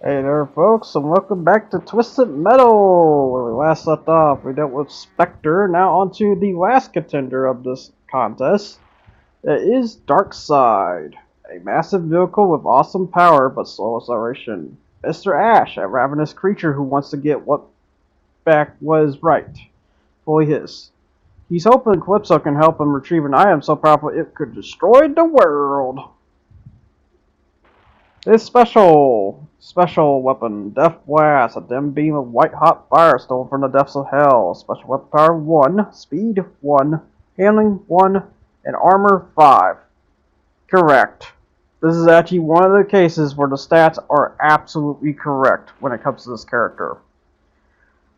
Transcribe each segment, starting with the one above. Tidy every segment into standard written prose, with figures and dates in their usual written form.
Hey there, folks, and welcome back to Twisted Metal. Where we last left off, we dealt with Spectre. Now onto the last contender of this contest. It is Darkseid, a massive vehicle with awesome power but slow acceleration. Mr. Ash, a ravenous creature who wants to get what back was right, fully his. He's hoping Calypso can help him retrieve an item so powerful it could destroy the world. This special weapon, Death Blast, a dim beam of white-hot fire stolen from the depths of hell. Special weapon power 1, speed 1, handling 1, and armor 5. Correct. This is actually one of the cases where the stats are absolutely correct when it comes to this character.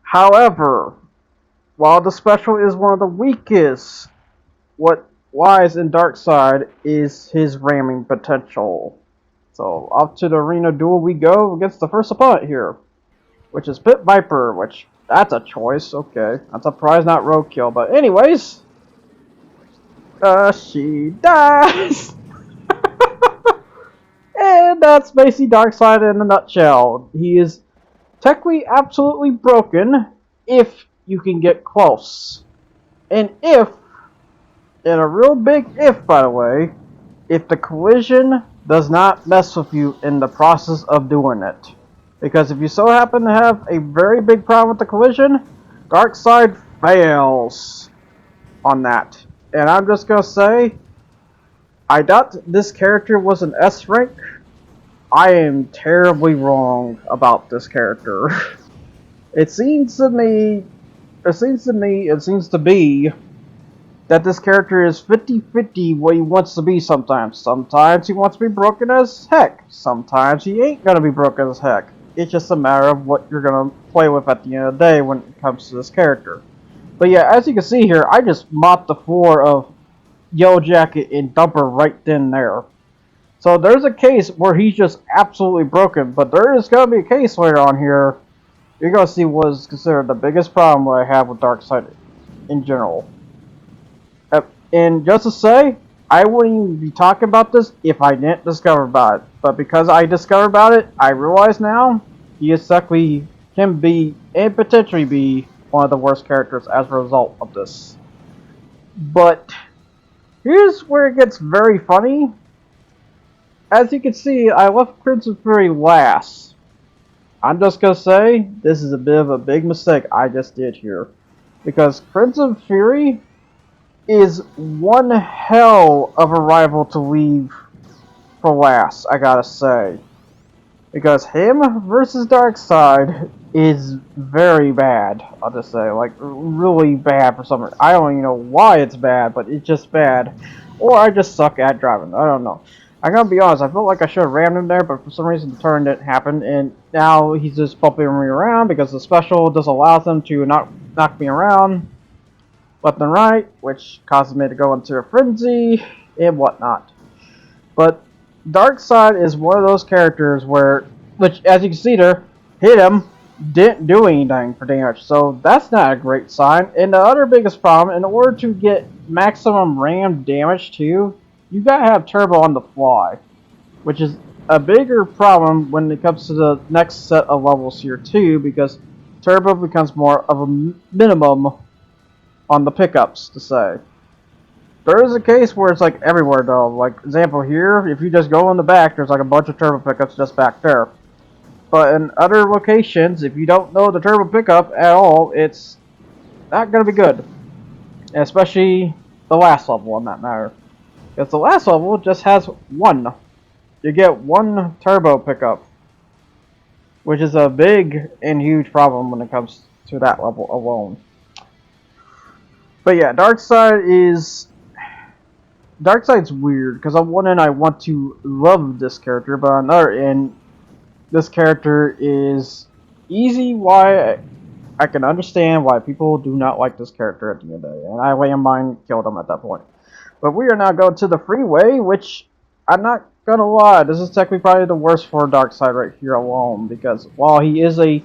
However, while the special is one of the weakest, what lies in Darkseid is his ramming potential. So, off to the arena duel we go against the first opponent here, which is Pit Viper, which, that's a choice, okay. I'm surprised not Roadkill, but anyways, she dies! And that's basically Darkseid in a nutshell. He is technically absolutely broken if you can get close. And a real big if, by the way, if the collision does not mess with you in the process of doing it. Because if you so happen to have a very big problem with the collision, Darkseid fails on that. And I'm just going to say, I thought this character was an S rank. I am terribly wrong about this character. It seems to be that this character is 50-50 what he wants to be sometimes. Sometimes he wants to be broken as heck. Sometimes he ain't gonna be broken as heck. It's just a matter of what you're gonna play with at the end of the day when it comes to this character. But yeah, as you can see here, I just mopped the floor of Yellow Jacket and Dumper right then there. So there's a case where he's just absolutely broken, but there is gonna be a case later on here you're gonna see what is considered the biggest problem I have with Darkseid in general. And just to say, I wouldn't even be talking about this if I didn't discover about it. But because I discovered about it, I realize now he essentially can be and potentially be one of the worst characters as a result of this. But here's where it gets very funny. As you can see, I left Crimson Fury last. I'm just gonna say this is a bit of a big mistake I just did here. Because Crimson Fury is one hell of a rival to leave for last, I gotta say. Because him versus Darkseid is very bad, I'll just say. Like, really bad for some reason. I don't even know why it's bad, but it's just bad. Or I just suck at driving, I don't know. I'm gonna be honest, I felt like I should have rammed him there, but for some reason the turn didn't happen, and now he's just bumping me around because the special just allows him to not knock me around left and right, which causes me to go into a frenzy and whatnot. But Darkseid is one of those characters which as you can see there, hit him, didn't do anything for damage, so that's not a great sign. And the other biggest problem, in order to get maximum ram damage too, you gotta have turbo on the fly, which is a bigger problem when it comes to the next set of levels here too, because turbo becomes more of a minimum on the pickups to say. There is a case where it's like everywhere though. Like example here, if you just go in the back, there's like a bunch of turbo pickups just back there. But in other locations, if you don't know the turbo pickup at all, it's not gonna be good. And especially the last level on that matter. Because the last level just has one. You get one turbo pickup. Which is a big and huge problem when it comes to that level alone. But yeah, Darkseid's weird, because on one end I want to love this character, but on the other end, this character is easy why I can understand why people do not like this character at the end of the day, and I lay in mind killed him at that point. But we are now going to the freeway, which I'm not gonna lie, this is technically probably the worst for Darkseid right here alone, because while he is a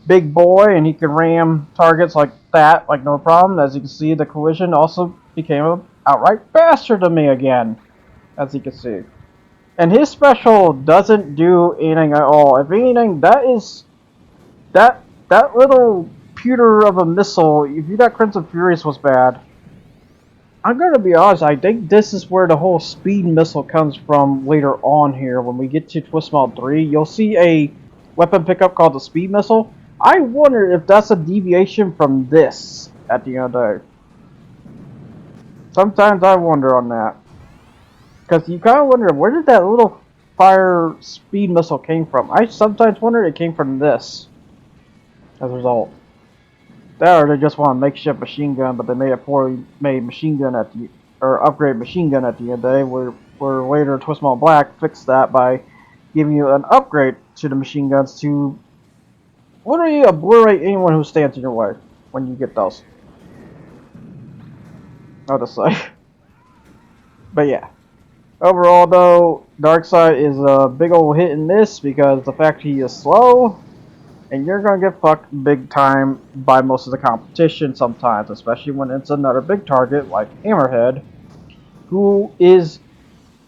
big boy and he can ram targets like that, like no problem. As you can see, the collision also became an outright bastard to me again, as you can see. And his special doesn't do anything at all. If anything, that little pewter of a missile, if you got Crimson Furious, was bad. I'm gonna be honest, I think this is where the whole speed missile comes from later on here. When we get to TwistedMetal 3, you'll see a weapon pickup called the speed missile. I wonder if that's a deviation from this at the end of the day. Sometimes I wonder on that. Because you kind of wonder, where did that little fire speed missile came from? I sometimes wonder it came from this as a result. That or they just want a makeshift machine gun, but they made a poorly made machine gun at the or upgrade machine gun at the end of the day. Where later TwistedMetal Black fixed that by giving you an upgrade to the machine guns to literally obliterate anyone who stands in your way when you get those. I'll just say. But yeah. Overall though, Darkseid is a big old hit and miss because the fact he is slow. And you're going to get fucked big time by most of the competition sometimes, especially when it's another big target like Hammerhead, who is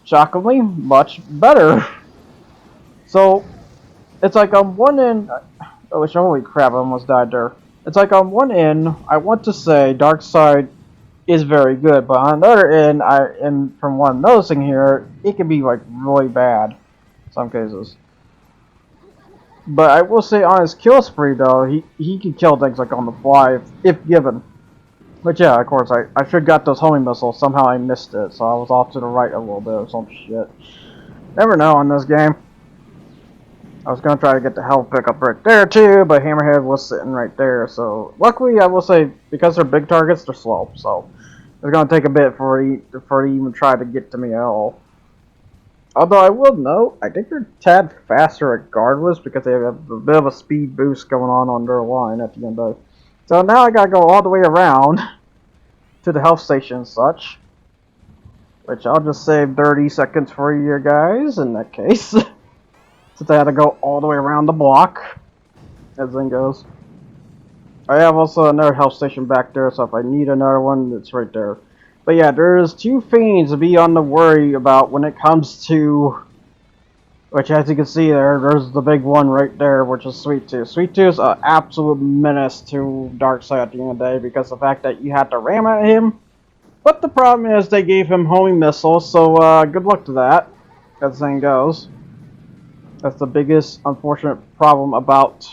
shockingly much better. So, it's like on one end, holy crap, I almost died there. It's like on one end, I want to say Darkseid is very good, but on the other end, and from what I'm noticing here, it can be like really bad in some cases. But I will say on his kill spree though, he can kill things like on the fly if given. But yeah, of course, I should got those homing missiles. Somehow I missed it, so I was off to the right a little bit or some shit. Never know in this game. I was gonna try to get the health pickup right there too, but Hammerhead was sitting right there. So luckily, I will say because they're big targets, they're slow. So it's gonna take a bit for he even try to get to me at all. Although I will note, I think they're a tad faster regardless because they have a bit of a speed boost going on their line at the end of it. So now I gotta go all the way around to the health station and such. Which I'll just save 30 seconds for you guys in that case. Since I had to go all the way around the block. As it goes. I have also another health station back there, so if I need another one, it's right there. But yeah, there's two fiends to be on the worry about when it comes to, which as you can see there's the big one right there, which is Sweet Tooth. Sweet Tooth is an absolute menace to Darkseid at the end of the day because of the fact that you have to ram at him. But the problem is they gave him homing missiles, so good luck to that, as the thing goes. That's the biggest unfortunate problem about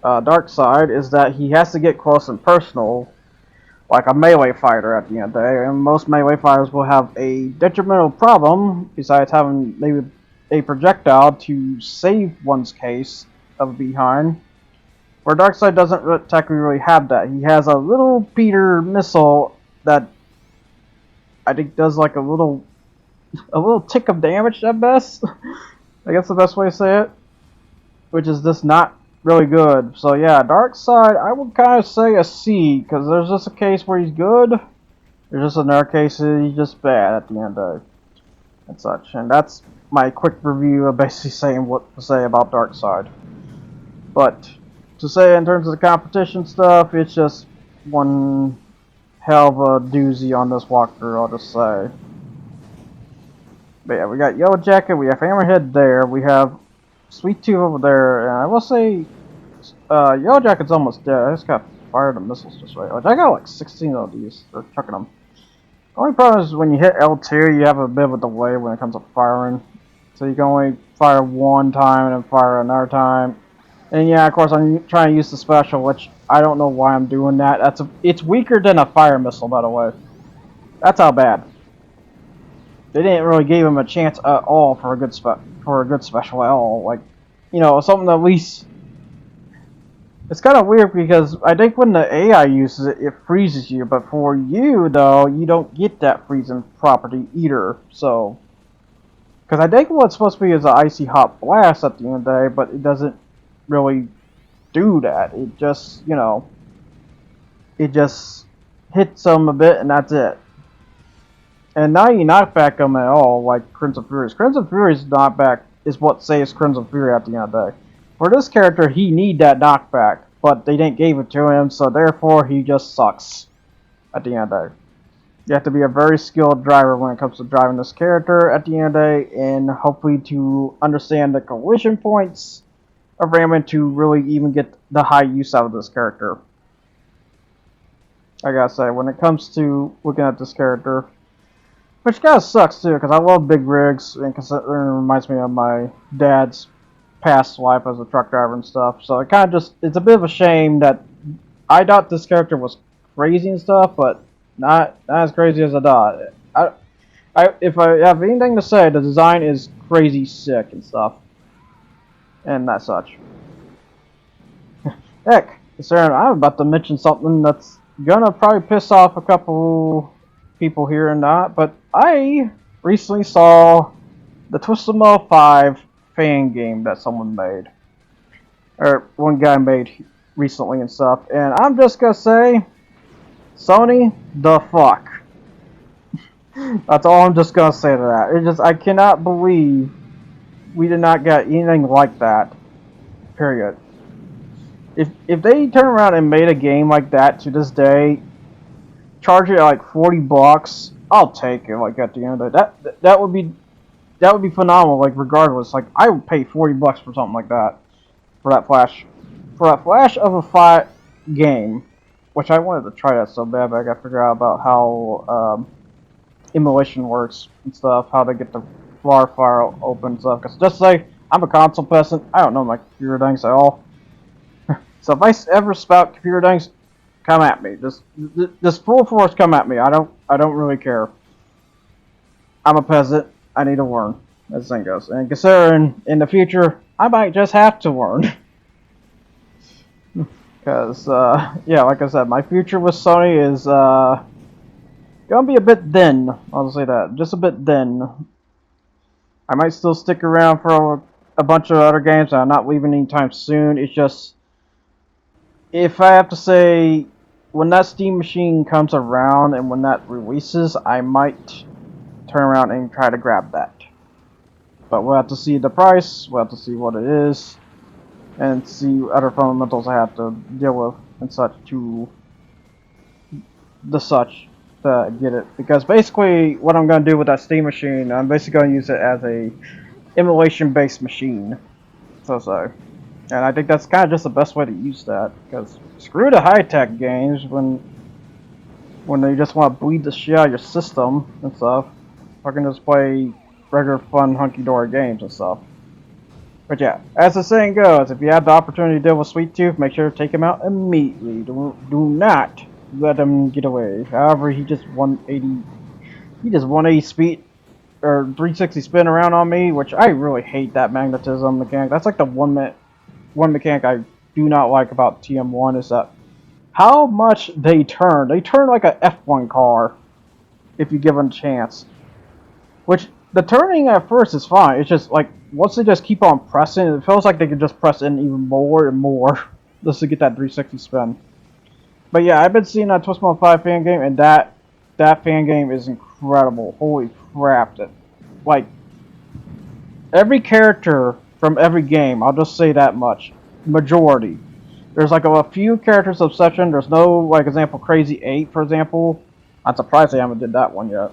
Darkseid, is that he has to get close and personal like a melee fighter at the end of the day, and most melee fighters will have a detrimental problem besides having maybe a projectile to save one's case of behind. Where Darkseid doesn't technically really have that. He has a little Peter missile that I think does like a little tick of damage at best. I guess the best way to say it, which is just not really good. So yeah, Darkseid, I would kind of say a C, because there's just a case where he's good, there's just another case where he's just bad at the end of it, and such. And that's my quick review of basically saying what to say about Darkseid. But to say in terms of the competition stuff, it's just one hell of a doozy on this walkthrough, I'll just say. But yeah, we got Yellow Jacket, we have Hammerhead there, we have Sweet Tooth over there, and I will say, Yellow Jacket's almost dead. I just got fired the missiles just right. Like, I got like 16 of these. They're chucking them. The only problem is when you hit L2, you have a bit of a delay when it comes to firing. So you can only fire one time and then fire another time. And yeah, of course, I'm trying to use the special, which I don't know why I'm doing that. It's weaker than a fire missile, by the way. That's how bad. They didn't really give him a chance at all for a good special at all. Like, you know, something at least. It's kind of weird because I think when the AI uses it, it freezes you, but for you though, you don't get that freezing property either. So, because I think what's supposed to be is an icy hot blast at the end of the day, but it doesn't really do that. It just, you know, it just hits them a bit and that's it. And now you knock back them at all, like Crimson Fury. Crimson Fury's knockback is what saves Crimson Fury at the end of the day. For this character, he need that knockback, but they didn't give it to him, so therefore he just sucks at the end of the day. You have to be a very skilled driver when it comes to driving this character at the end of the day, and hopefully to understand the collision points of ramming to really even get the high use out of this character. I gotta say, when it comes to looking at this character, which kind of sucks too, because I love big rigs, and it reminds me of my dad's past life as a truck driver and stuff. So it kind of just, it's a bit of a shame that I thought this character was crazy and stuff, but not as crazy as I thought. If I have anything to say, the design is crazy sick and stuff, and that such. Heck, Sarah, I'm about to mention something that's gonna probably piss off a couple people here and that, but I recently saw the TwistedMetal 5 fan game that someone made, or one guy made recently and stuff, and I'm just gonna say, Sony, the fuck. That's all I'm just gonna say to that. It just, I cannot believe we did not get anything like that. Period. If they turn around and made a game like that to this day, charge it like $40, I'll take it. Like at the end of it, that would be phenomenal. Like regardless, like I would pay $40 for something like that, for that flash of a fight game, which I wanted to try that so bad, but I got to figure out about how emulation works and stuff, how they get the FLAR file open and stuff. Cause just say I'm a console peasant, I don't know my computer things at all. So if I ever spout computer things, come at me. Just full force come at me. I don't really care. I'm a peasant. I need to learn, as the thing goes. And considering in the future, I might just have to learn. Because, yeah, like I said, my future with Sony is gonna be a bit thin. I'll say that. Just a bit thin. I might still stick around for a bunch of other games. I'm not leaving anytime soon. It's just, if I have to say, when that Steam machine comes around and when that releases, I might turn around and try to grab that. But we'll have to see the price, we'll have to see what it is, and see other fundamentals I have to deal with and such to get it. Because basically, what I'm going to do with that Steam machine, I'm basically going to use it as a emulation-based machine. So. And I think that's kind of just the best way to use that, because screw the high-tech games when they just want to bleed the shit out of your system and stuff. I can just play regular fun hunky-dory games and stuff. But yeah, as the saying goes, if you have the opportunity to deal with Sweet Tooth, make sure to take him out immediately. Do not let him get away. However, he just 180 speed or 360 spin around on me, which I really hate that magnetism mechanic. That's like the one mechanic I do not like about TM1 is that how much they turn. They turn like a F1 car if you give them a chance. Which, the turning at first is fine. It's just like, once they just keep on pressing, it feels like they can just press in even more and more just to get that 360 spin. But yeah, I've been seeing that TwistedMetal 5 fan game, and that fan game is incredible. Holy crap. Like, every character from every game, I'll just say that much. Majority. There's like a few characters of Obsession. There's no, like, example, Crazy 8, for example. I'm surprised they haven't did that one yet.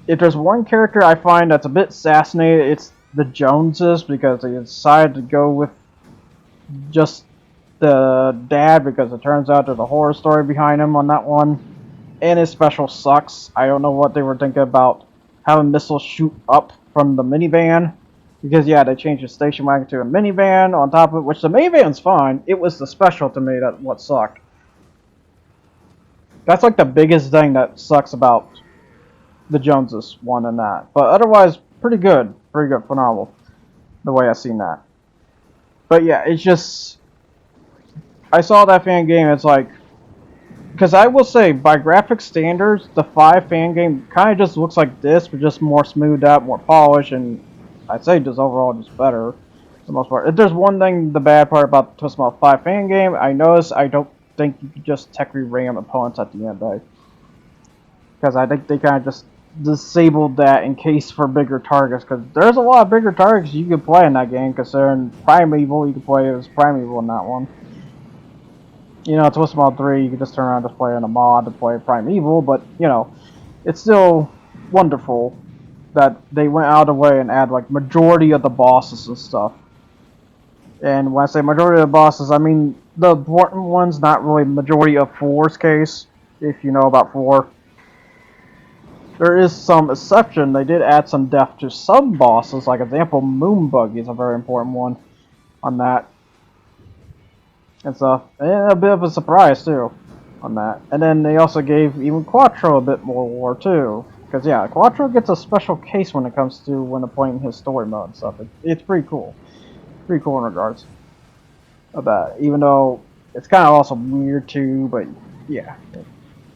If there's one character I find that's a bit assassinated, it's the Joneses, because they decided to go with just the dad, because it turns out there's a horror story behind him on that one. And his special sucks. I don't know what they were thinking about having missiles shoot up from the minivan. Because, yeah, they changed the station wagon to a minivan on top of it, which the minivan's fine. It was the special to me that what sucked. That's like the biggest thing that sucks about the Joneses one and that. But otherwise, pretty good. Pretty good, phenomenal. The way I seen that. But yeah, it's just, I saw that fan game, it's like, because I will say, by graphic standards, the 5 fan game kind of just looks like this, but just more smoothed out, more polished, and I'd say just overall just better, for the most part. If there's one thing, the bad part about the TwistedMetal 5 fan game, I noticed I don't think you could just tech re-ram opponents at the end of the day. Because I think they kind of just disabled that in case for bigger targets, because there's a lot of bigger targets you can play in that game, considering Primeval, you can play as Primeval in that one. You know, TwistedMetal 3, you can just turn around and just play in a mod to play Primeval, but, you know, it's still wonderful that they went out of the way and add, like, majority of the bosses and stuff. And when I say majority of the bosses, I mean the important ones, not really majority of 4's case, if you know about 4. There is some exception. They did add some depth to some bosses, like example, Moonbuggy is a very important one on that. And stuff. And a bit of a surprise, too, on that. And then they also gave even Quattro a bit more war, too. Because, yeah, Quattro gets a special case when it comes to when they're playing his story mode and stuff. It's pretty cool. Pretty cool in regards of that. Even though it's kind of also weird, too, but, yeah.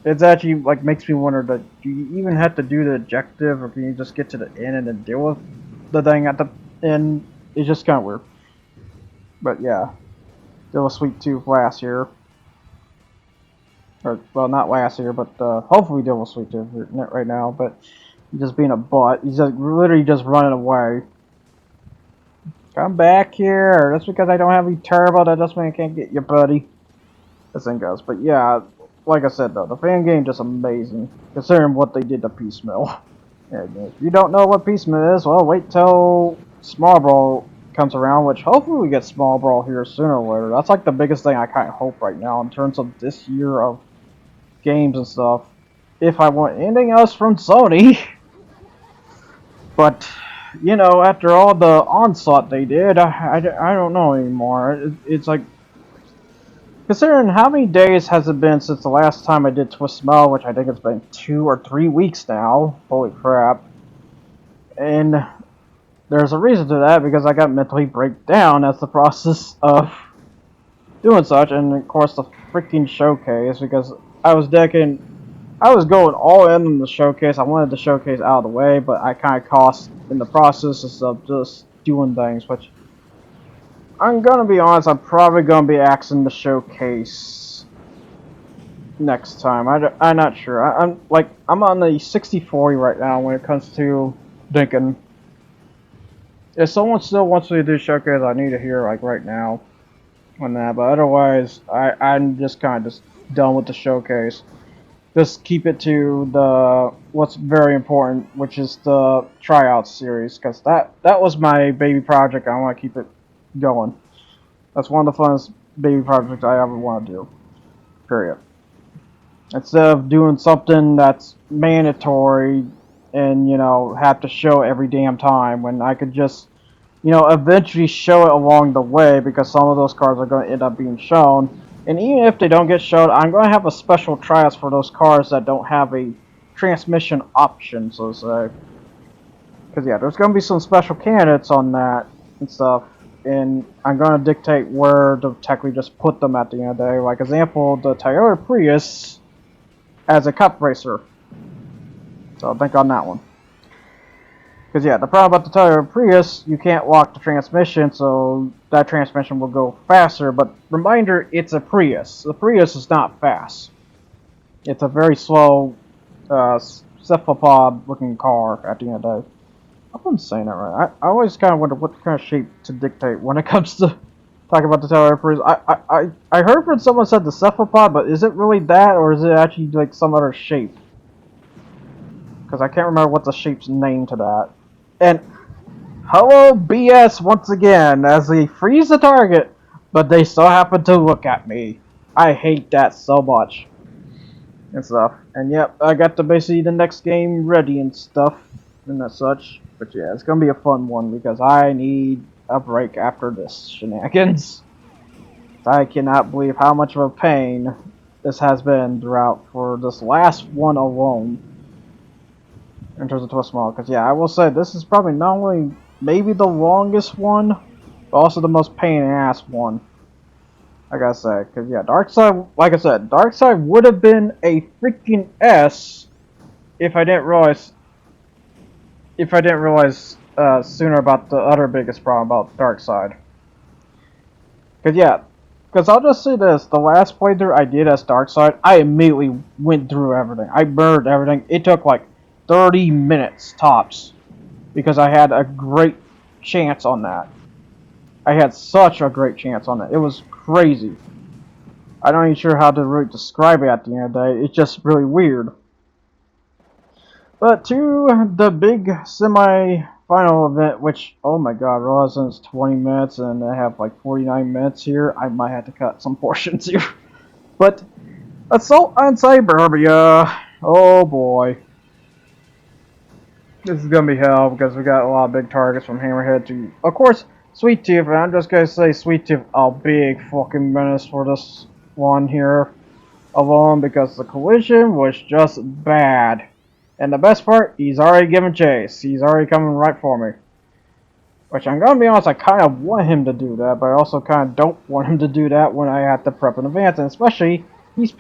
It's actually, like, makes me wonder, that do you even have to do the objective, or can you just get to the end and then deal with the thing at the end? It's just kind of weird. But, yeah. Still Sweet Tooth last year. Or, well, not last year, but hopefully Devil Sweet Tooth right now. But he's just being a butt. He's just literally just running away. Come back here. That's because I don't have any turbo. That doesn't mean I can't get you, buddy. This thing goes. But yeah, like I said, though, the fan game just amazing. Considering what they did to Piecemeal. And if you don't know what Piecemeal is, well, wait till Small Brawl comes around, which hopefully we get Small Brawl here sooner or later. That's like the biggest thing I kind of hope right now in terms of this year of games and stuff. If I want anything else from Sony. But, you know, after all the onslaught they did, I don't know anymore. It's like, considering how many days has it been since the last time I did TwistedMetal, which I think it's been 2 or 3 weeks now. Holy crap. And there's a reason to that, because I got mentally break down as the process of doing such, and of course the freaking showcase, because I was going all in on the showcase. I wanted the showcase out of the way, but I kind of cost in the process of just doing things, which I'm gonna be honest, I'm probably gonna be axing the showcase next time. I'm not sure. I'm on the 60-40 right now when it comes to thinking. If someone still wants me to do showcase, I need to hear like right now on that. But otherwise, I'm just kind of just done with the showcase. Just keep it to the what's very important, which is the tryouts series, because that was my baby project. I want to keep it going. That's one of the funnest baby projects I ever want to do. Period. Instead of doing something that's mandatory and, you know, have to show every damn time, when I could just, you know, eventually show it along the way, because some of those cards are going to end up being shown. And even if they don't get shown, I'm going to have a special tryouts for those cards that don't have a transmission option, so to say. Because, yeah, there's going to be some special candidates on that and stuff. And I'm going to dictate where to technically just put them at the end of the day. Like, example, the Toyota Prius as a cup racer. So think on that one. Because, yeah, the problem about the Toyota Prius, you can't lock the transmission, so that transmission will go faster. But reminder, it's a Prius. The Prius is not fast. It's a very slow, cephalopod-looking car at the end of the day. I wasn't saying that right. I always kind of wonder what kind of shape to dictate when it comes to talking about the Toyota Prius. I heard when someone said the cephalopod, but is it really that, or is it actually like some other shape? Because I can't remember what the shape's name to that. And hello BS once again, as they freeze the target, but they still happen to look at me. I hate that so much. And stuff. And yep, I got the basically the next game ready and stuff and that such. But yeah, it's gonna be a fun one because I need a break after this shenanigans. I cannot believe how much of a pain this has been throughout for this last one alone. In terms of TwistedMetal, because yeah, I will say this is probably not only maybe the longest one, but also the most pain in the ass one. I gotta say, because yeah, Darkside, like I said, Darkside would have been a freaking S if I didn't realize sooner about the other biggest problem about Darkside. Because yeah, because I'll just say this: the last playthrough I did as Darkside, I immediately went through everything. I burned everything. It took like 30 minutes tops because I had a great chance on that. I had such a great chance on that. It was crazy. I don't even sure how to really describe it at the end of the day. It's just really weird. But to the big semi-final event, which, oh my god, realizing it's 20 minutes and I have like 49 minutes here, I might have to cut some portions here. But, Assault on Cyberbia, oh boy. This is gonna be hell because we got a lot of big targets from Hammerhead to, of course, Sweet Tooth, and I'm just gonna say Sweet Tooth, a big fucking menace for this one here alone because the collision was just bad. And the best part, he's already giving chase. He's already coming right for me. Which I'm gonna be honest, I kind of want him to do that, but I also kind of don't want him to do that when I have to prep in advance. And especially, he's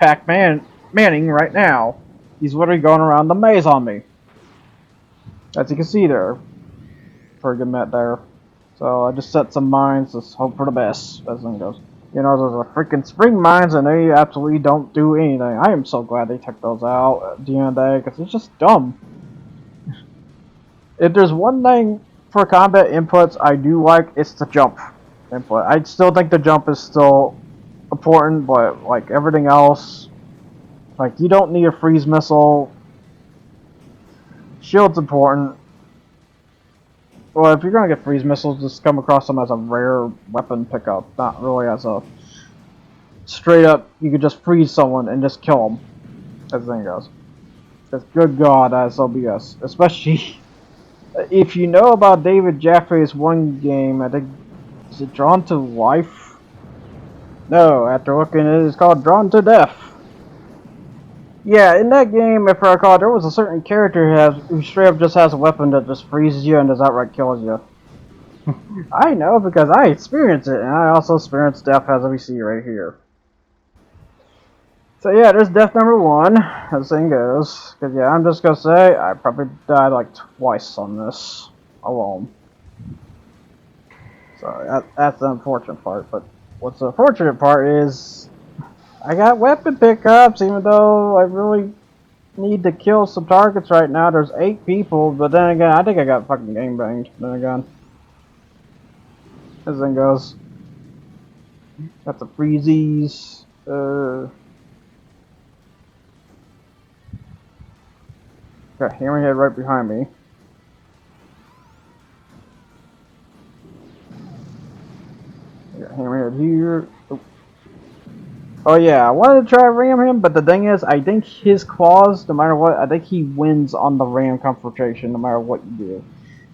Manning right now. He's literally going around the maze on me. As you can see there. Pretty good met there. So I just set some mines, just hope for the best, as it goes. You know, those are freaking spring mines and they absolutely don't do anything. I am so glad they took those out at the end of the day, because it's just dumb. If there's one thing for combat inputs I do like, it's the jump input. I still think the jump is still important, but like everything else, like you don't need a freeze missile. Shield's important. Well, if you're gonna get freeze missiles, just come across them as a rare weapon pickup, not really as a straight up, you could just freeze someone and just kill them, as the thing goes. Because good god, that is OBS. Especially if you know about David Jaffe's one game, I think, is it Drawn to Life? No, after looking at it, it's called Drawn to Death. Yeah, in that game, if I recall, there was a certain character who straight up just has a weapon that just freezes you and just outright kills you. I know because I experienced it, and I also experienced death as we see right here. So yeah, there's death number 1, as the thing goes. Because yeah, I'm just gonna say, I probably died like twice on this alone. So that's the unfortunate part, but what's the unfortunate part is, I got weapon pickups, even though I really need to kill some targets right now. There's 8 people, but then again, I think I got fucking gangbanged. Then again, as it goes, got the freezies. Got Hammerhead right behind me. Got Hammerhead here. Oh yeah, I wanted to try to ram him, but the thing is, I think his claws, no matter what, I think he wins on the ram confrontation, no matter what you do.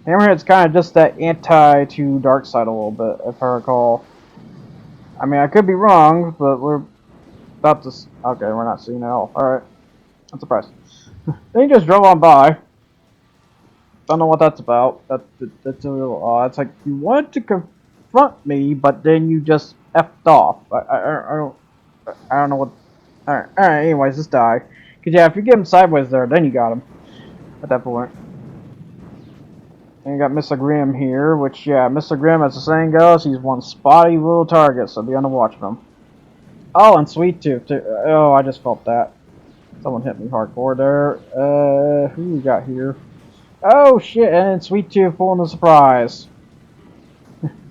Hammerhead's kind of just that anti to Darkseid a little bit, if I recall. I mean, I could be wrong, but we're about to... Okay, we're not seeing it at all. Alright. I'm surprised. Then he just drove on by. Don't know what that's about. That's a little odd. It's like, you wanted to confront me, but then you just effed off. I don't know what... Alright, anyways, just die. Because yeah, if you get him sideways there, then you got him. At that point. And you got Mr. Grimm here, which, yeah, Mr. Grimm, as the saying goes, he's one spotty little target, so be on the watch for him. Oh, and Sweet Tooth, too. Oh, I just felt that. Someone hit me hardcore there. Who we got here? Oh, shit, and Sweet Tooth pulling the surprise.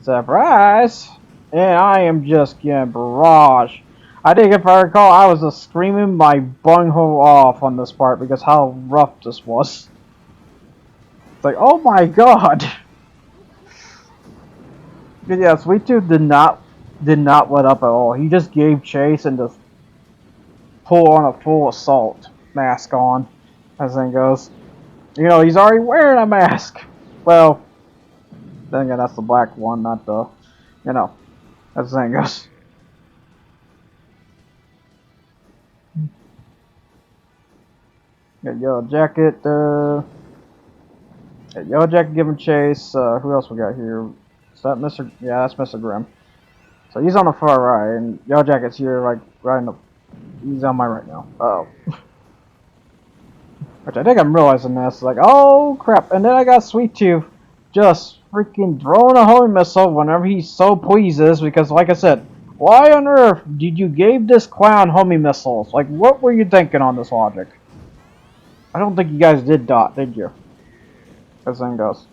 Surprise! And I am just getting barrage. I think if I recall, I was just screaming my bunghole off on this part because how rough this was. It's like, oh my god! But yeah, Sweet Tooth did not let up at all. He just gave chase and just pulled on a full assault mask on, as the thing goes. You know, he's already wearing a mask! Well, then again, that's the black one, not the, you know, as the thing goes. Got Yellow Jacket, Yellow Jacket giving chase. Who else we got here? Is that Mr. Yeah, that's Mr. Grimm. So he's on the far right, and Yellow Jacket's here, like, right in the... He's on my right now. Uh-oh. Which I think I'm realizing this. Like, oh, crap. And then I got Sweet Tooth just freaking throwing a homing missile whenever he so pleases, because, like I said, why on earth did you give this clown homing missiles? Like, what were you thinking on this logic? I don't think you guys did dot, did you? As thing goes.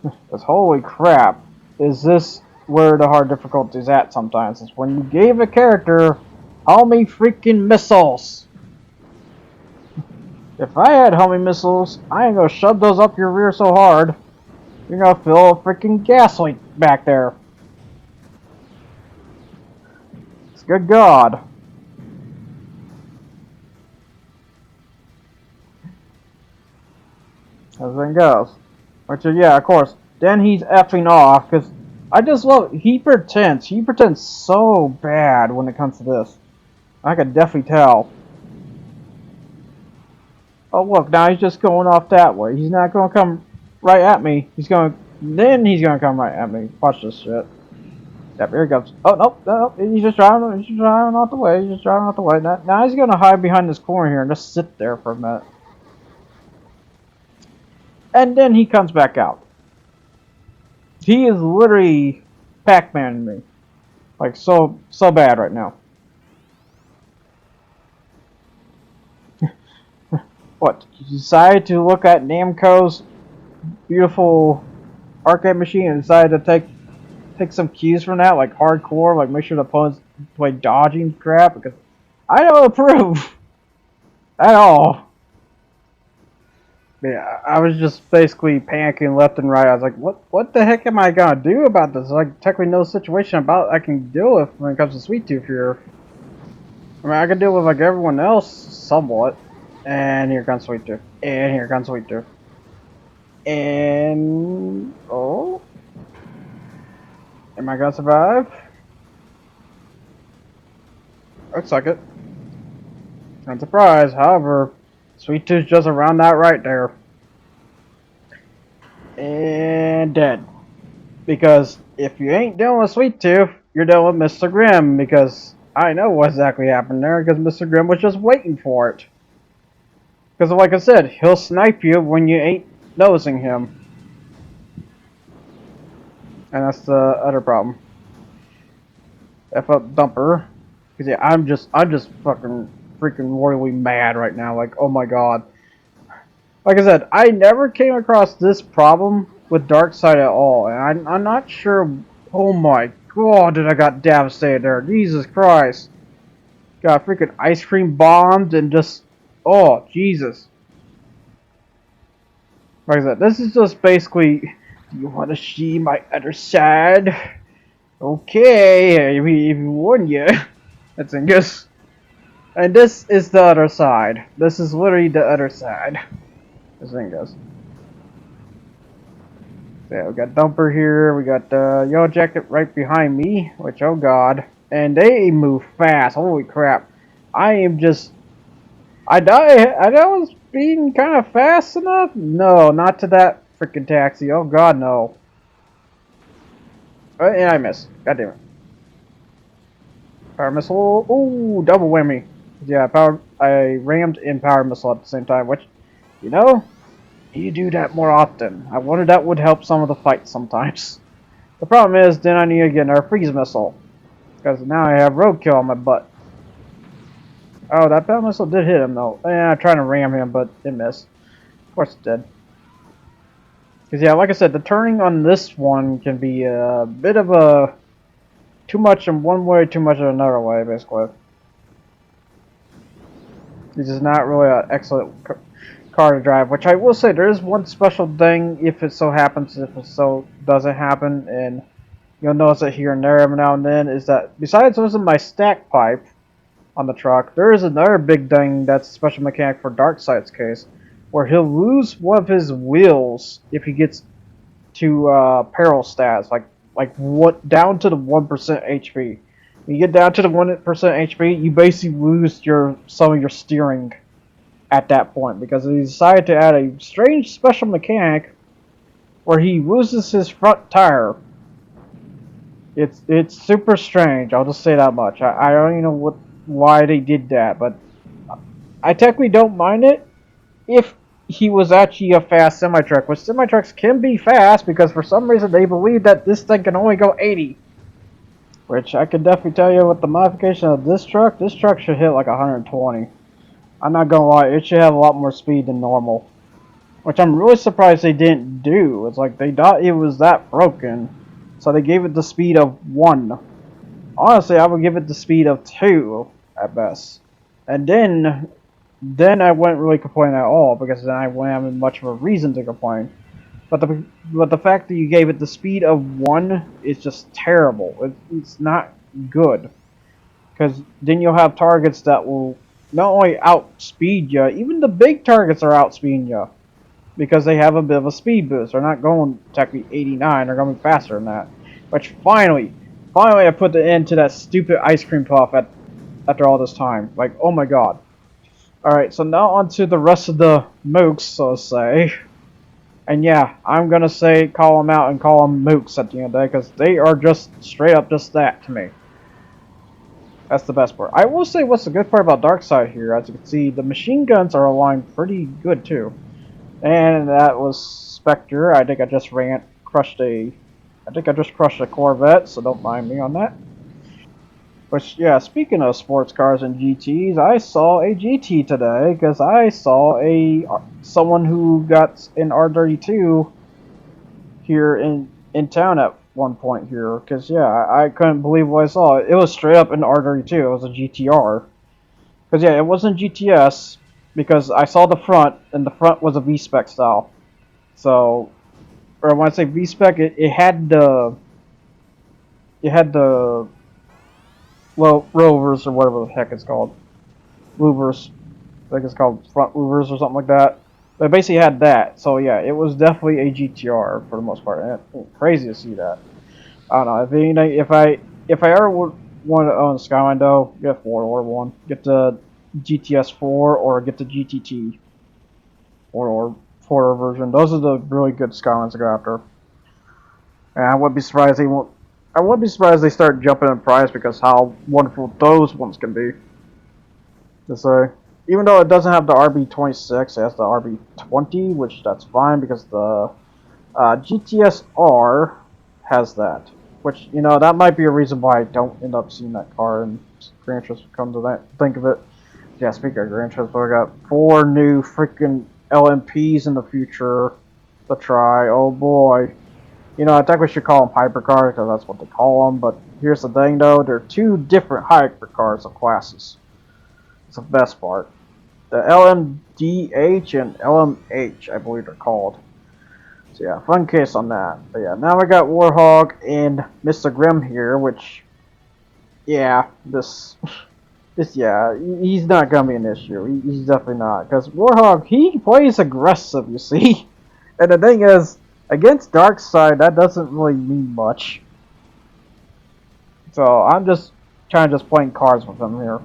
Because holy crap, is this where the hard difficulty is at sometimes. Is when you gave a character homing freaking missiles. If I had homing missiles, I ain't gonna shove those up your rear so hard, you're gonna feel a freaking gas leak back there. It's good God. Everything goes. Which, yeah, of course. Then he's effing off, because I just love, he pretends so bad when it comes to this. I could definitely tell. Oh, look, now he's just going off that way. He's not going to come right at me. Then he's going to come right at me. Watch this shit. Yep, here he comes. Oh, no, he's just driving out the way. Now he's going to hide behind this corner here and just sit there for a minute. And then he comes back out. He is literally Pac-Man me. Like, so bad right now. What? You decided to look at Namco's beautiful arcade machine and decided to take some cues from that, like hardcore, like make sure the opponents play dodging crap, because I don't approve at all. Yeah, I was just basically panicking left and right. I was like, what the heck am I gonna do about this? Like, technically no situation I can deal with when it comes to Sweet Tooth here. I mean, I can deal with like everyone else somewhat. And here comes Sweet Tooth. And here comes Sweet Tooth. And oh, am I gonna survive? Looks like it. Not surprised. However, Sweet Tooth's just around that right there. And dead. Because if you ain't dealing with Sweet Tooth, you're dealing with Mr. Grimm. Because I know what exactly happened there. Because Mr. Grimm was just waiting for it. Because like I said, he'll snipe you when you ain't noticing him. And that's the other problem. F up Dumper. Because yeah, I'm just fucking freaking royally mad right now. Like, oh my god. Like I said, I never came across this problem with Darkseid at all. And I'm not sure. Oh my god, did I got devastated there. Jesus Christ. Got freaking ice cream bombed and just. Oh, Jesus. Like I said, this is just basically. You want to see my other side? Okay, if you warn you. That's in guess. And this is the other side. This is literally the other side. This thing goes. Yeah, we got Dumper here. We got Yellow Jacket right behind me. Which, oh god. And they move fast. Holy crap. I am just. I was being kind of fast enough? No, not to that freaking taxi. Oh god, no. And I missed. God damn it. Power missile. Ooh, double whammy. Yeah, I rammed in power missile at the same time, which, you know, you do that more often. I wonder that would help some of the fights sometimes. The problem is, then I need to get another freeze missile. Because now I have roadkill on my butt. Oh, that power missile did hit him though. I'm trying to ram him, but it missed. Of course it did. Because yeah, like I said, the turning on this one can be a bit of a too much in one way, too much in another way, basically. This is not really an excellent car to drive, which I will say there is one special thing if it so happens, if it so doesn't happen, and you'll notice it here and there every now and then, is that besides losing my stack pipe on the truck, there is another big thing that's a special mechanic for Darkseid's case, where he'll lose one of his wheels if he gets to peril stats, like what down to the 1% HP. When you get down to the 1% HP, you basically lose some of your steering at that point, because he decided to add a strange special mechanic where he loses his front tire. It's super strange. I'll just say that much. I don't even know why they did that, but I technically don't mind it if he was actually a fast semi-truck, which semi-trucks can be fast because for some reason they believe that this thing can only go 80. Which I can definitely tell you with the modification of this truck should hit like 120. I'm not gonna lie, it should have a lot more speed than normal. Which I'm really surprised they didn't do. It's like they thought it was that broken. So they gave it the speed of 1. Honestly, I would give it the speed of 2 at best. And then I wouldn't really complain at all, because then I wouldn't have much of a reason to complain. But the fact that you gave it the speed of 1 is just terrible. It's not good. Because then you'll have targets that will not only outspeed you, even the big targets are outspeeding you. Because they have a bit of a speed boost. They're not going technically 89, they're going faster than that. Which finally I put the end to that stupid ice cream puff after all this time. Like, oh my god. Alright, so now on to the rest of the mooks, so to say. And yeah, I'm gonna say call them out and call them mooks at the end of the day, because they are just straight up just that to me. That's the best part. I will say what's the good part about Darkseid here, as you can see, the machine guns are aligned pretty good too. And that was Spectre. I think I just crushed a Corvette, so don't mind me on that. Which, yeah, speaking of sports cars and GTs, I saw a GT today, because I saw someone who got an R32 here in town at one point here, because, yeah, I couldn't believe what I saw. It was straight up an R32, it was a GTR. Because, yeah, it wasn't GTS, because I saw the front, and the front was a V-Spec style. So, or when I say V-Spec, it had the well, rovers or whatever the heck it's called, louvers. I think it's called front louvers or something like that. But it basically had that. So yeah, it was definitely a GTR for the most part. And it's crazy to see that. I don't know if I ever would want to own a Skyline though, get a 4-door one, get the GTS 4 or get the GTT 4-door version. Those are the really good Skylines to go after. And I wouldn't be surprised they start jumping in price because how wonderful those ones can be. So, even though it doesn't have the RB26, it has the RB20, which that's fine because the GTS R has that. Which, you know, that might be a reason why I don't end up seeing that car in Gran Turismo, come to that, think of it. Yeah, speaking of Gran Turismo, I got 4 new freaking LMPs in the future to try. Oh boy. You know, I think we should call them hypercars because that's what they call them. But here's the thing, though: they're 2 different hypercars of classes. It's the best part. The LMDH and LMH, I believe they're called. So yeah, fun case on that. But yeah, now we got Warhog and Mr. Grimm here, which, yeah, yeah, he's not gonna be an issue. He's definitely not, because Warhog, he plays aggressive, you see. And the thing is, against Darkseid, that doesn't really mean much. So I'm just kind of playing cards with him here.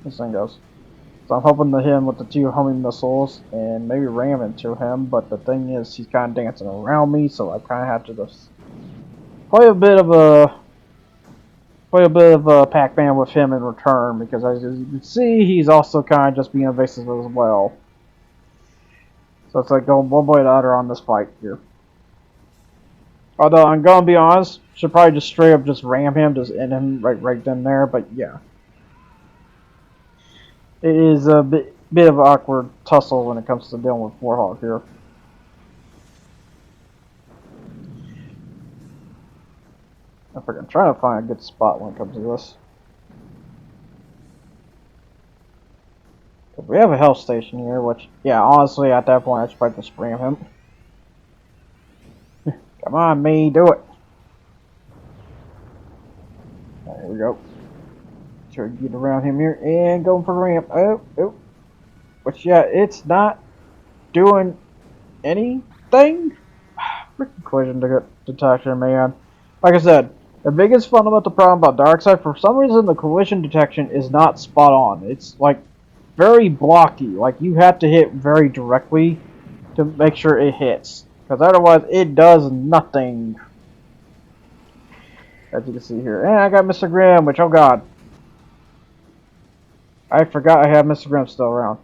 This thing goes. So I'm hoping to hit him with the 2 homing missiles and maybe ram into him. But the thing is, he's kind of dancing around me, so I kind of have to just play a bit of a Pac-Man with him in return, because as you can see, he's also kind of just being evasive as well. So it's like going one way or the other on this fight here. Although I'm gonna be honest, should probably just straight up just ram him, just end him right then there. But yeah, it is a bit of an awkward tussle when it comes to dealing with Warhawk here. I'm trying to find a good spot when it comes to this. We have a health station here, which, yeah, honestly, at that point, I should probably just ram him. Come on, me, do it. There we go. Try to get around him here and going for the ramp. Oh. Which, yeah, it's not doing anything. Freaking collision detection, man. Like I said, the biggest fundamental problem about Darkseid, for some reason, the collision detection is not spot on. It's like very blocky. Like you have to hit very directly to make sure it hits, because otherwise it does nothing. As you can see here, and I got Mr. Grimm, which, oh god, I forgot I have Mr. Grimm still around.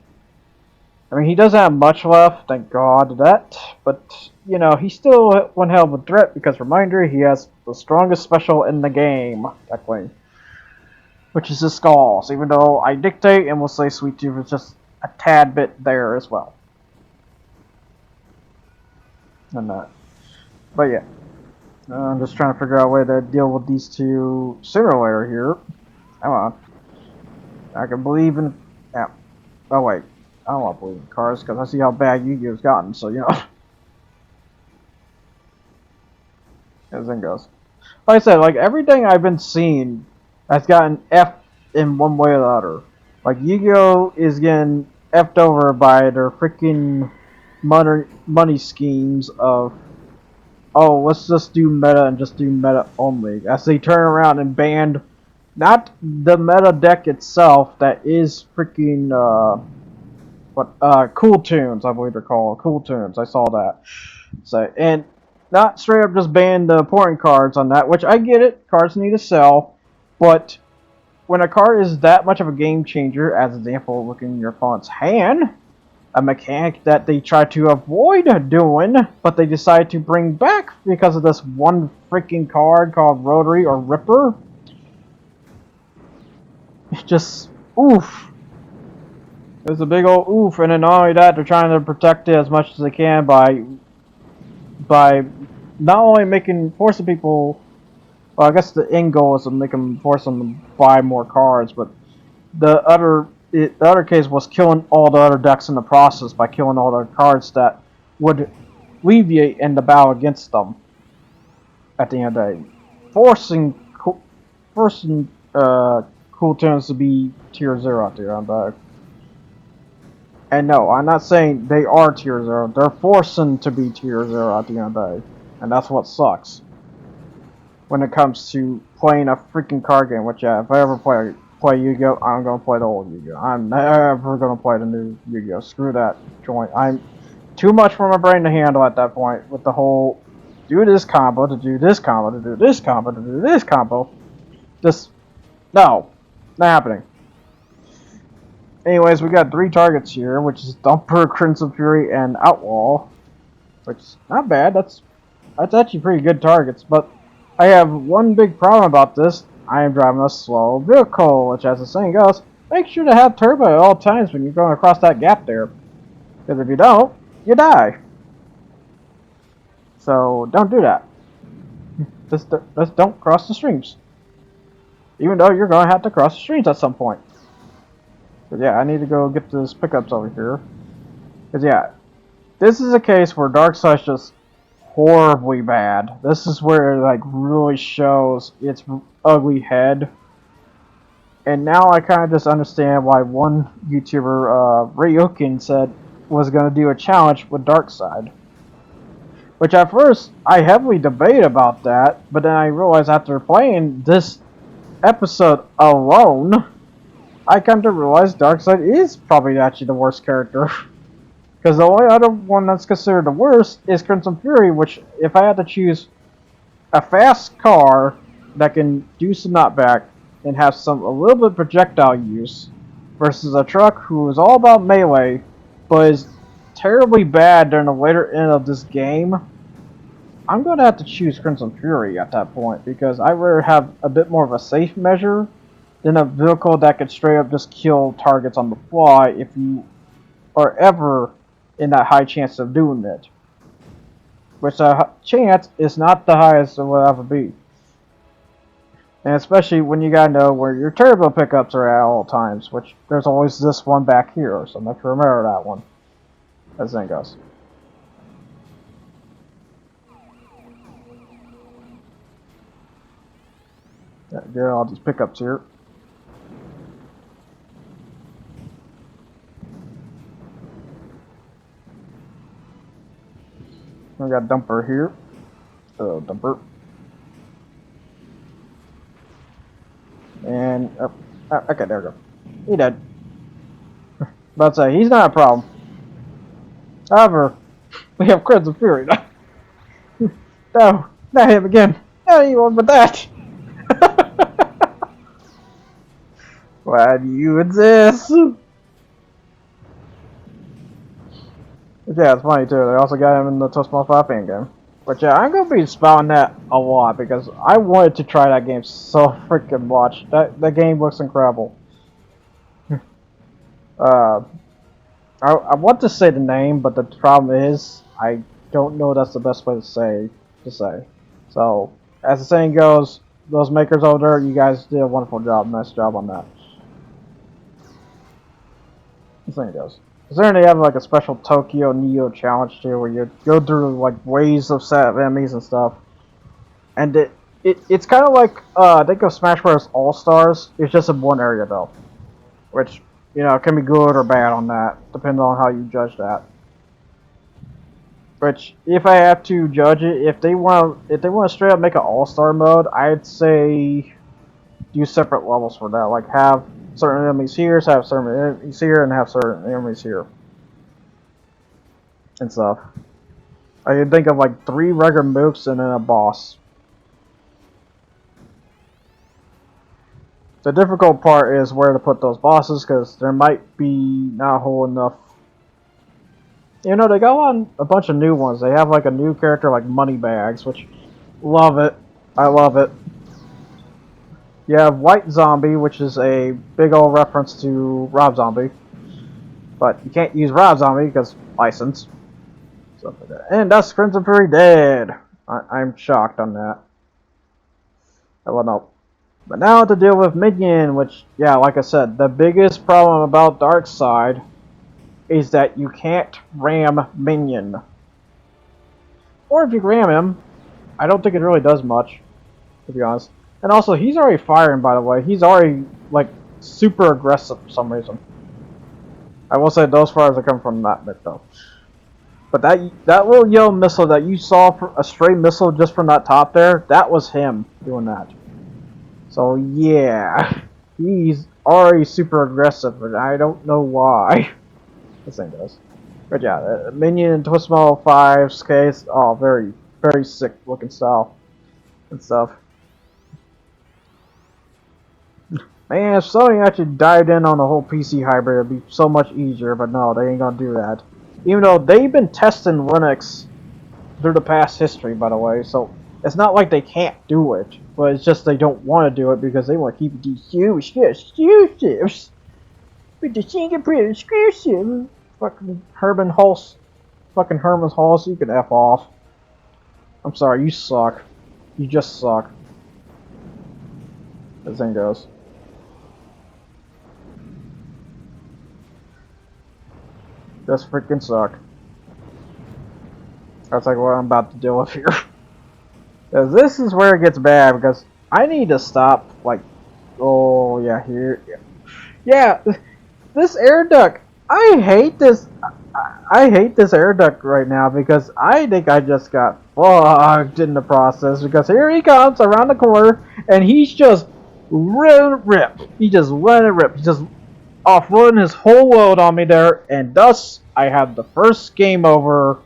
I mean, he doesn't have much left, thank God that, but, you know, he's still one hell of a threat, because, reminder, he has the strongest special in the game, technically, which is his skulls, even though I dictate and will say Sweet Tooth is just a tad bit there as well. And that. But yeah. I'm just trying to figure out a way to deal with these two sooner or later here. Come on. I can believe in... Yeah. Oh, wait. I don't want to believe in cars, because I see how bad Yu-Gi-Oh's gotten, so, you know. As it goes. Like I said, like, everything I've been seeing has gotten F in one way or the other. Like, Yu-Gi-Oh is getting F'd over by their freaking money schemes of, oh, let's just do meta and just do meta only. As they turn around and banned not the meta deck itself, that is freaking, Cool Tunes, I believe they're called. Cool Tunes, I saw that. So, and not straight up just ban the important cards on that, which I get it, cards need to sell, but when a card is that much of a game changer, as an example, looking at your opponent's hand, a mechanic that they try to avoid doing, but they decide to bring back because of this one freaking card called Rotary or Ripper, just oof. It's a big old oof, and then not only that, they're trying to protect it as much as they can by not only forcing people. Well, I guess the end goal is to force them to buy more cards, but the other case was killing all the other decks in the process by killing all the cards that would alleviate in the battle against them. At the end of the day, forcing Cool Tunes to be tier 0 at the end of the day. And no, I'm not saying they are tier 0. They're forcing to be tier 0 at the end of the day. And that's what sucks. When it comes to playing a freaking card game, which, yeah, if I ever play Yu-Gi-Oh, I'm going to play the old Yu-Gi-Oh. I'm never going to play the new Yu-Gi-Oh. Screw that joint. I'm too much for my brain to handle at that point with the whole do this combo, to do this combo, to do this combo, to do this combo. Just, no, not happening. Anyways, we got 3 targets here, which is Dumper, Crimson Fury, and Outlaw. Which is not bad. That's actually pretty good targets. But I have one big problem about this. I am driving a slow vehicle, which, as the saying goes, make sure to have turbo at all times when you're going across that gap there. Because if you don't, you die. So don't do that. Just don't cross the streams. Even though you're going to have to cross the streams at some point. But yeah, I need to go get this pickups over here. Because yeah, this is a case where Darkseid's just horribly bad. This is where it like really shows its ugly head. And now I kind of just understand why one YouTuber, Ryokin, said was going to do a challenge with Darkseid. Which at first, I heavily debated about that, but then I realized after playing this episode alone, I come to realize Darkseid is probably actually the worst character. Because the only other one that's considered the worst is Crimson Fury, which, if I had to choose a fast car that can do some knockback and have a little bit of projectile use, versus a truck who is all about melee, but is terribly bad during the later end of this game, I'm going to have to choose Crimson Fury at that point, because I'd rather have a bit more of a safe measure than a vehicle that could straight up just kill targets on the fly if you are ever in that high chance of doing it. Which the chance is not the highest it will ever be. And especially when you gotta know where your turbo pickups are at all times, which there's always this one back here, so make sure to remember that one. As the thing goes. Get all these pickups here. We got Dumper here. Dumper. And, okay, there we go. He dead. But say, he's not a problem. However, we have Crimson Fury. No, not him again. Not anyone but that. Why do you exist? But yeah, it's funny too. They also got him in the TwistedMetal 5 fan game. But yeah, I'm gonna be spouting that a lot because I wanted to try that game so freaking much. That game looks incredible. I want to say the name, but the problem is I don't know that's the best way to say. So, as the saying goes, those makers over there, you guys did a wonderful job. Nice job on that. The saying goes. Considering they have like a special Tokyo Neo challenge too, where you go through like waves of set of enemies and stuff. And it's kind of like, think of Smash Bros. All-Stars. It's just in one area though. Which, you know, can be good or bad on that, depending on how you judge that. Which, if I have to judge it, if they want to straight up make an all-star mode, I'd say use separate levels for that. Like have certain enemies here, have certain enemies here, and have certain enemies here and stuff. I can think of like 3 regular mooks and then a boss. The difficult part is where to put those bosses, because there might be not a whole enough. You know, they got on a bunch of new ones. They have like a new character like Moneybags, which love it. I love it. You have White Zombie, which is a big old reference to Rob Zombie. But you can't use Rob Zombie because license. Stuff like that. And Dust Crimson Fury dead. I'm shocked on that. Well, no. But now to deal with Minion, which, yeah, like I said, the biggest problem about Darkseid is that you can't ram Minion. Or if you ram him, I don't think it really does much, to be honest. And also, he's already firing, by the way. He's already, like, super aggressive for some reason. I will say those fires are coming from that bit, though. But that little yellow missile that you saw, a stray missile just from that top there, that was him doing that. So, yeah. He's already super aggressive, and I don't know why. This thing does. But yeah, Minion and TwistedMetal 5's case, oh, very, very sick looking style and stuff. Man, if Sony actually dived in on the whole PC hybrid, it'd be so much easier, but no, they ain't gonna do that. Even though they've been testing Linux through the past history, by the way, so it's not like they can't do it, but it's just they don't want to do it because they want to keep these huge exclusives. With the fingerprint exclusive. Fucking Herman's Halls, you can F off. I'm sorry, you suck. You just suck. This thing goes. Just freaking suck. That's like what I'm about to deal with here. Because this is where it gets bad, because I need to stop, like, oh yeah, here. Yeah, this air duct. I hate this air duct right now because I think I just got fucked in the process, because here he comes around the corner and he's just letting it rip. He just letting it rip. He's just offloading his whole load on me there, and thus I have the first game over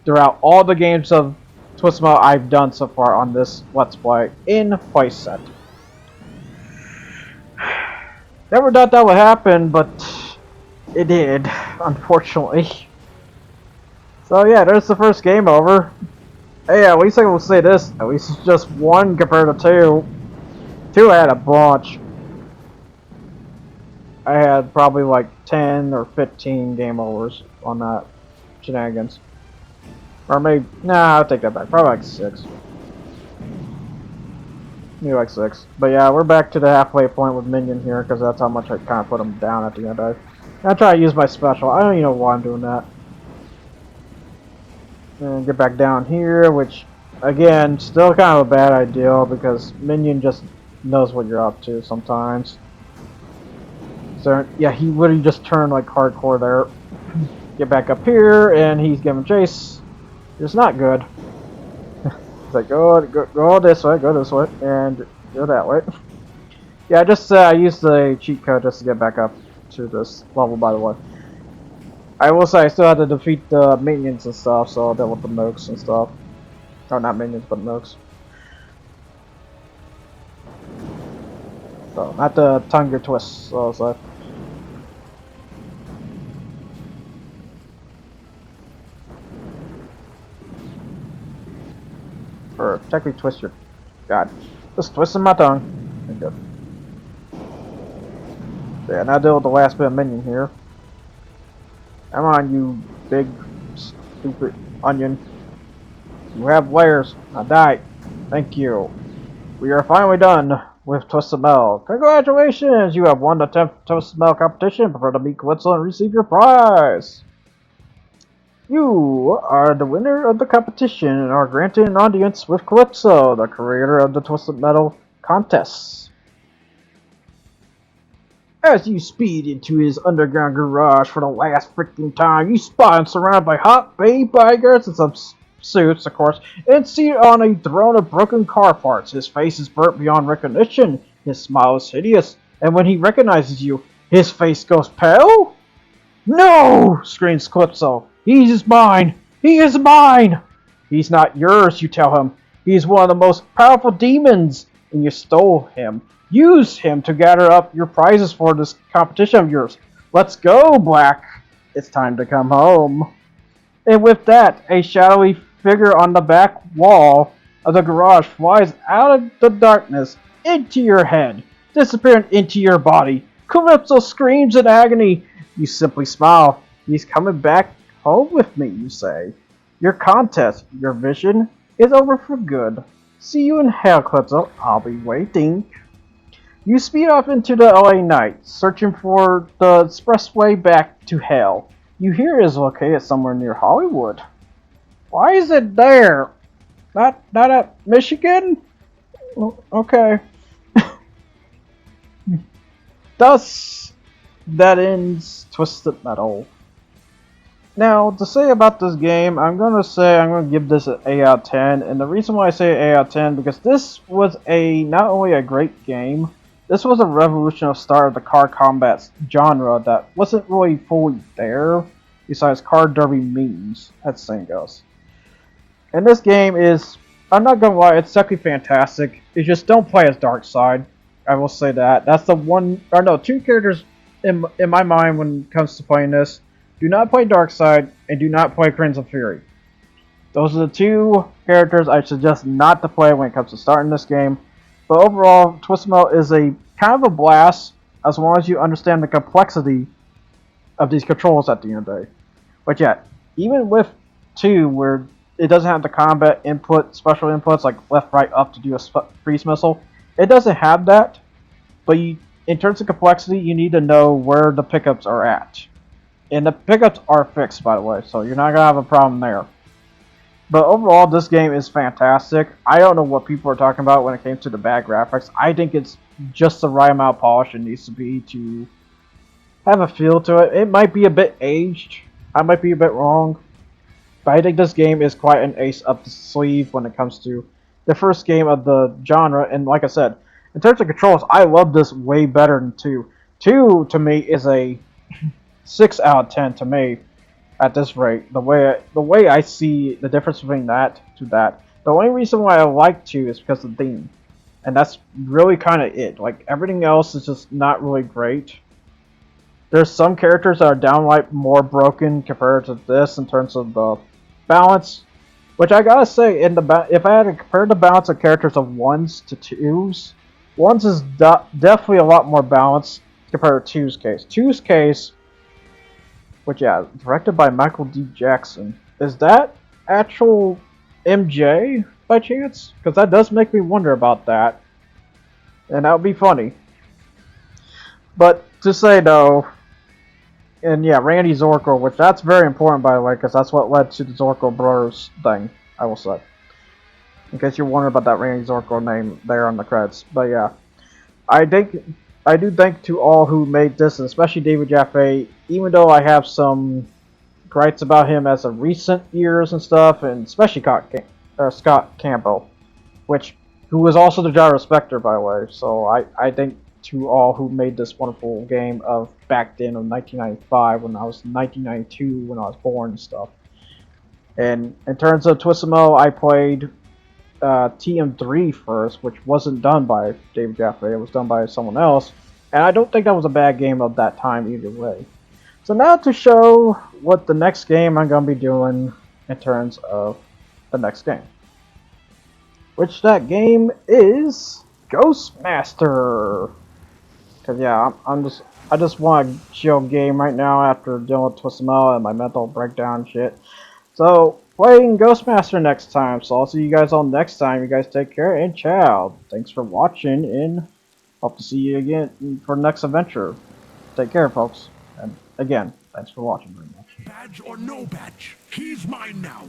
throughout all the games of TwistedMetal I've done so far on this Let's Play in playset. Never thought that would happen, but it did, unfortunately. So yeah, there's the first game over. Hey, at least I will say this, at least it's just 1 compared to 2. 2 I had a bunch. I had probably like 10 or 15 game overs on that shenanigans. Or maybe, nah, I'll take that back, probably like 6. Maybe like 6. But yeah, we're back to the halfway point with Minion here, because that's how much I kind of put him down at the end of it. I try to use my special. I don't even know why I'm doing that. And get back down here, which, again, still kind of a bad idea, because Minion just knows what you're up to sometimes. So, yeah, he literally just turned like hardcore there. Get back up here, and he's giving chase. It's not good. It's like, go this way, and go that way. Yeah, just I used the cheat code just to get back up to this level, by the way. I will say I still had to defeat the minions and stuff, so I dealt with the mooks and stuff. Or not minions, but mooks. So, not the tongue your twist, so it's like. Or technically twist your. God. Just twisting my tongue. Okay. So yeah, now deal with the last bit of minion here. Come on, you big, stupid onion. You have layers. Now die. Thank you. We are finally done with TwistedMetal. Congratulations! You have won the 10th TwistedMetal competition. Prepare to meet Quetzal and receive your prize. You are the winner of the competition and are granted an audience with Calypso, the creator of the TwistedMetal contests. As you speed into his underground garage for the last freaking time, you spot him surrounded by hot babe bodyguards and some suits, of course, and seated on a throne of broken car parts. His face is burnt beyond recognition. His smile is hideous, and when he recognizes you, his face goes pale? No! Screams Calypso. He is mine! He is mine! He's not yours, you tell him. He's one of the most powerful demons, and you stole him. Use him to gather up your prizes for this competition of yours. Let's go, Black. It's time to come home. And with that, a shadowy figure on the back wall of the garage flies out of the darkness into your head, disappearing into your body. Calypso screams in agony. You simply smile. He's coming back home with me, you say. Your contest, your vision, is over for good. See you in hell, Calypso. I'll be waiting. You speed off into the LA night, searching for the expressway back to hell. You hear it is located somewhere near Hollywood. Why is it there? Not at Michigan? Okay. Thus, that ends TwistedMetal. Now, to say about this game, I'm going to give this an A out of 10. And the reason why I say A out of 10, because this was not only a great game, this was a revolutionary start of the car combat genre that wasn't really fully there, besides car derby memes, as the saying goes. And this game is, I'm not gonna lie, it's actually fantastic. You just don't play as Darkseid. I will say that. That's the one, or no, two characters in my mind when it comes to playing this. Do not play Darkseid, and do not play Crimson Fury. Those are the two characters I suggest not to play when it comes to starting this game. But overall, TwistedMetal is a kind of a blast as long as you understand the complexity of these controls at the end of the day. But yet, even with 2, where it doesn't have the combat input, special inputs like left, right, up to do a freeze missile, it doesn't have that. But in terms of complexity, you need to know where the pickups are at. And the pickups are fixed, by the way, so you're not going to have a problem there. But overall, this game is fantastic. I don't know what people are talking about when it came to the bad graphics. I think it's just the right amount of polish it needs to be to have a feel to it. It might be a bit aged. I might be a bit wrong. But I think this game is quite an ace up the sleeve when it comes to the first game of the genre. And like I said, in terms of controls, I love this way better than 2. 2, to me, is a 6 out of 10 to me. At this rate, the way I see the difference between that to that, the only reason why I like 2 is because of the theme, and that's really kind of it. Like everything else is just not really great. There's some characters that are downright more broken compared to this in terms of the balance, which I gotta say, if I had to compare the balance of characters of 1s to 2s, 1s is definitely a lot more balanced compared to 2's case. 2's case. Which, yeah, directed by Michael D. Jackson. Is that actual MJ, by chance? Because that does make me wonder about that. And that would be funny. But, to say, though, and yeah, Randy Zorko, which that's very important, by the way, because that's what led to the Zorko Brothers thing, I will say. In case you're wondering about that Randy Zorko name there on the credits. But, yeah. I do thank to all who made this, and especially David Jaffe, even though I have some gripes about him as of recent years and stuff, and especially Scott Campbell, who was also the Gyro Spectre, by the way. So I thank to all who made this wonderful game of back then of 1995 when I was 1992 when I was born and stuff. And in terms of TwistedMetal, I played TM3 first, which wasn't done by David Jaffe. It was done by someone else, and I don't think that was a bad game of that time either way. So now to show what the next game I'm going to be doing in terms of the next game, which that game is Ghostmaster. Cause yeah, I just want a chill game right now after dealing with TwistedMetal and my mental breakdown shit. So playing Ghostmaster next time. So I'll see you guys all next time. You guys take care and ciao. Thanks for watching and hope to see you again for the next adventure. Take care, folks. And again, thanks for watching very much. Badge or no badge, he's mine now.